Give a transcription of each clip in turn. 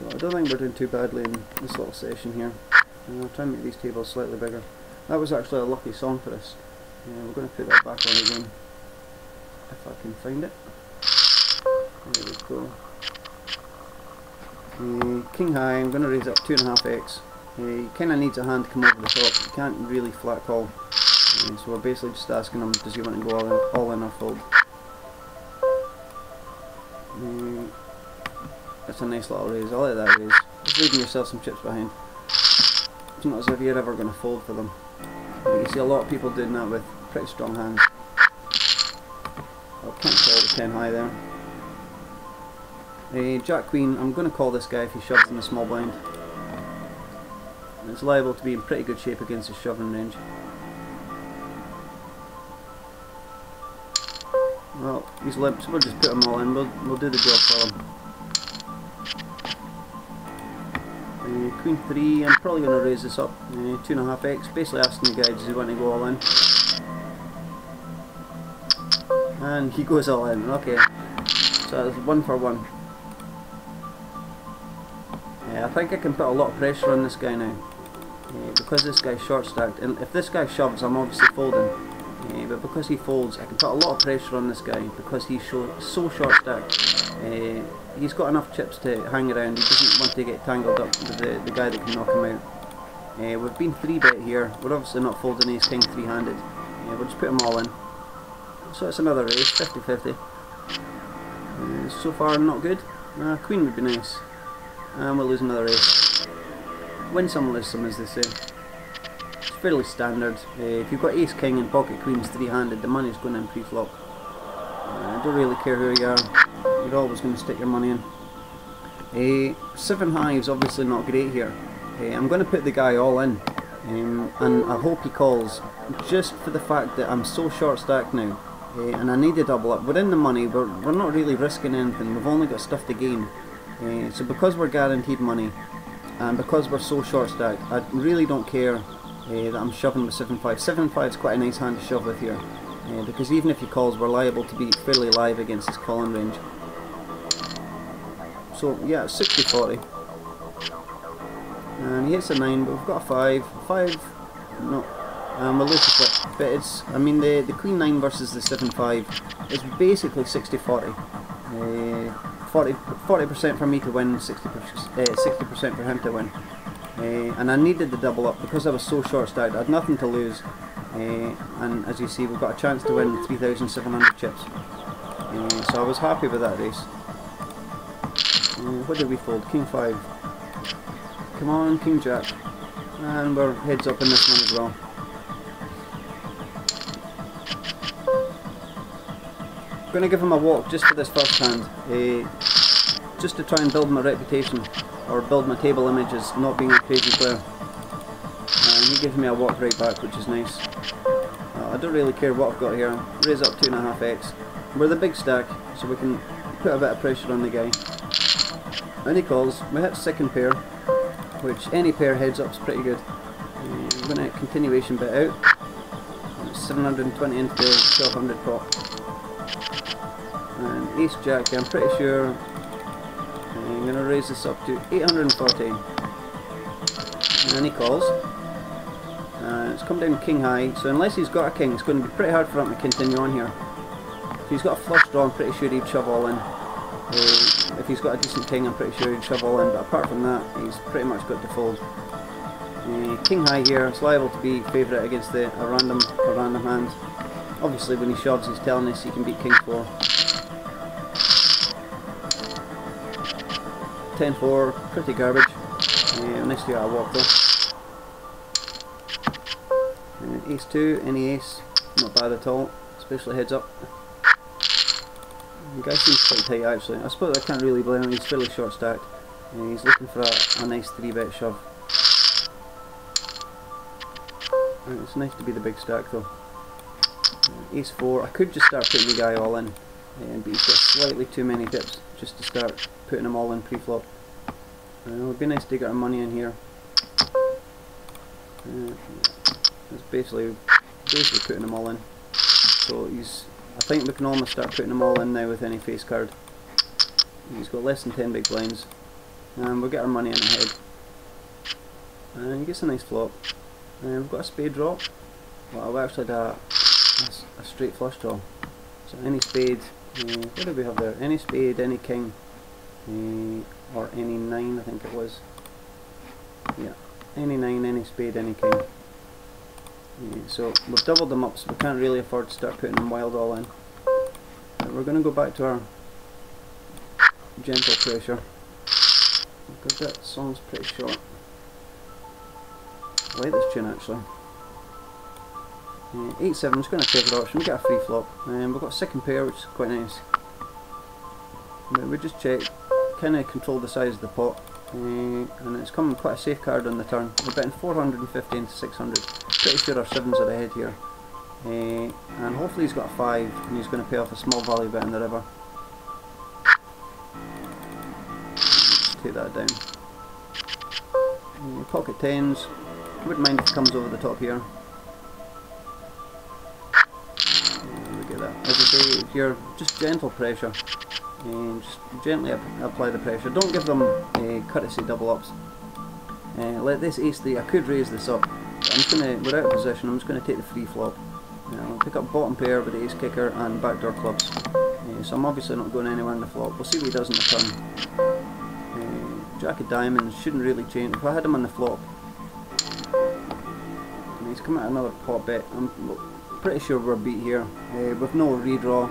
So I don't think we're doing too badly in this little session here. I'll try and make these tables slightly bigger. That was actually a lucky song for us. We're going to put that back on again, if I can find it. There we go. King high, I'm going to raise up 2.5x. He kind of needs a hand to come over the top. You can't really flat call. So we're basically just asking him, does he want to go all in or fold? That's a nice little raise. I like that raise. Just leaving yourself some chips behind. It's not as if you're ever going to fold for them. You see a lot of people doing that with pretty strong hands. I can't call the 10 high there. Jack Queen, I'm going to call this guy if he shoves in the small blind. It's liable to be in pretty good shape against his shoving range. Well, he's limp, so we'll just put him all in. We'll do the job for him. Queen 3, I'm probably going to raise this up 2.5x, basically asking the guy, does he want to go all in? And he goes all in, okay. So that's 1 for 1. I think I can put a lot of pressure on this guy now. Because this guy's short stacked, and if this guy shoves, I'm obviously folding. But because he folds, I can put a lot of pressure on this guy because he's so short stacked. He's got enough chips to hang around. He doesn't want to get tangled up with the guy that can knock him out. We've been 3-bet here. We're obviously not folding ace king 3-handed. We'll just put them all in. So it's another raise, 50-50. So far not good. Queen would be nice. And we'll lose another ace. Win some, lose some, as they say. It's fairly standard. If you've got ace king and pocket queens 3-handed, the money's going in pre-flop. I don't really care who you are. You're always going to stick your money in. 7 high is obviously not great here. I'm going to put the guy all in, and I hope he calls, just for the fact that I'm so short stacked now, and I need to double up. We're in the money, we're not really risking anything, we've only got stuff to gain. So because we're guaranteed money, and because we're so short stacked, I really don't care that I'm shoving with 7-5. 7-5 is quite a nice hand to shove with here, because even if he calls, we're liable to be fairly live against his calling range. So yeah, 60-40. And he hits a 9, but we've got a 5. 5, no, we'll lose the flip. But it's, I mean, the queen 9 versus the 7-5 is basically 60-40. 40% for me to win, 60% for him to win. And I needed the double up because I was so short stacked. I had nothing to lose. And as you see, we've got a chance to win 3,700 chips. So I was happy with that race. What did we fold? King 5. Come on, King Jack. And we're heads up in this one as well. I'm going to give him a walk just for this first hand. Just to try and build my reputation, or build my table image as not being a crazy player. And he gives me a walk right back, which is nice. I don't really care what I've got here. Raise up 2.5x. We're the big stack, so we can put a bit of pressure on the guy. And he calls. We hit second pair, which any pair heads up is pretty good. I'm going to continuation bet out. 720 into the 1200 pot. And ace jack, I'm pretty sure I'm going to raise this up to 840. And he calls. It's come down king high, so unless he's got a king, it's going to be pretty hard for him to continue on here. If he's got a flush draw, I'm pretty sure he'd shove all in. If he's got a decent king, I'm pretty sure he'd shove all in, but apart from that, he's pretty much got to fold. King high here, it's liable to be favourite against a random hand. Obviously when he shoves, he's telling us he can beat king 4. 10-4, pretty garbage. Nice to get a walk though. Ace 2, any ace, not bad at all, especially heads up. The guy seems quite tight actually. I suppose I can't really blame him, he's fairly short stacked. He's looking for a nice 3-bet shove. It's nice to be the big stack though. Ace 4, I could just start putting the guy all in, but he's got slightly too many pips just to start putting them all in pre-flop. It would be nice to get our money in here. It's basically putting them all in. So I think we can almost start putting them all in now with any face card. He's got less than 10 big blinds. and we'll get our money in ahead. And he gets a nice flop. And we've got a spade draw. Well, we actually had a straight flush draw. So any spade, what do we have there? Any spade, any king, or any 9 I think it was. Yeah, any 9, any spade, any king. So we've doubled them up, so we can't really afford to start putting them wild all in. We're going to go back to our gentle pressure, because that song's pretty short. I like this tune actually. 8-7, just going to take it option, we get a free flop, and we've got a second pair, which is quite nice. We just check, kind of control the size of the pot, and it's coming quite a safe card on the turn. We're betting 450 into 600, pretty sure our 7s are ahead here. And hopefully he's got a 5 and he's going to pay off a small value bet in the river. Just take that down. Pocket 10s, wouldn't mind if it comes over the top here. Look at that. As I say, if you're just gentle pressure, just gently apply the pressure. Don't give them courtesy double ups. Let this ace 3, I could raise this up, but I'm just going to, we're out of position, I'm just going to take the free flop. I'll pick up bottom pair with the ace kicker and backdoor clubs. So I'm obviously not going anywhere in the flop. We'll see what he does in the turn. Jack of diamonds shouldn't really change. If I had him on the flop, and he's come at another pot bet, I'm pretty sure we're beat here. With no redraw,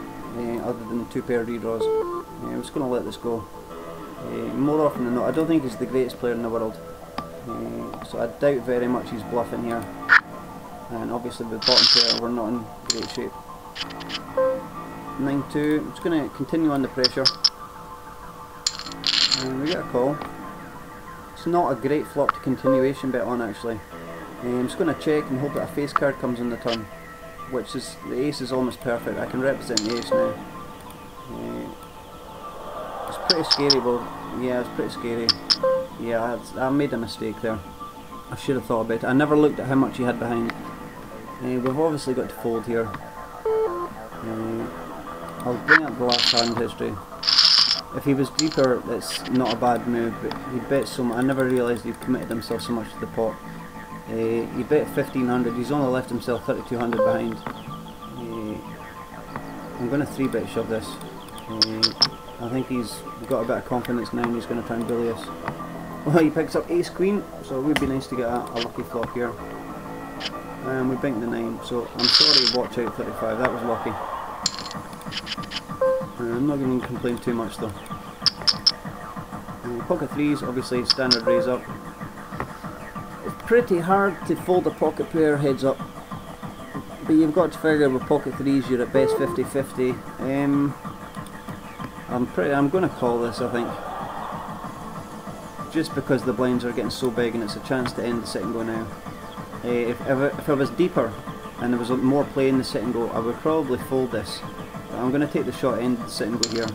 other than 2 pair redraws. I'm just going to let this go. More often than not, I don't think he's the greatest player in the world. So I doubt very much he's bluffing here. And obviously with bottom pair we're not in great shape. 9-2, I'm just going to continue under pressure. And we get a call. It's not a great flop to continuation bet on actually. I'm just going to check and hope that a face card comes on the turn. Which is, the ace is almost perfect, I can represent the ace now. It's pretty scary, but yeah, it's pretty scary. Yeah, I made a mistake there. I should have thought about it. I never looked at how much he had behind. We've obviously got to fold here. I'll bring up the last hand history. If he was deeper, it's not a bad move, but he bet so much. I never realised he'd committed himself so much to the pot. He bet 1500, he's only left himself 3200 behind. I'm going to 3-bet shove this. I think he's got a bit of confidence now and he's going to try and bully us. Well, he picks up ace queen, so it would be nice to get a lucky flop here. And we bank the 9, so I'm sorry, watch out 35, that was lucky. I'm not going to complain too much though. Pocket 3s, obviously standard raise up. It's pretty hard to fold a pocket pair heads up, but you've got to figure with pocket 3s you're at best 50-50. I'm going to call this, I think. Just because the blinds are getting so big and it's a chance to end the second go now. If I was deeper and there was more play in the second go, I would probably fold this. But I'm going to take the short end of the second go here.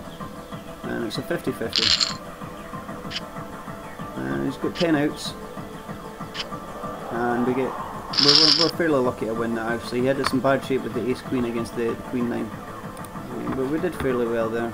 And it's a 50-50. And he's got 10 outs. And we're fairly lucky to win that actually. He had some bad shape with the ace queen against the queen 9. But we did fairly well there.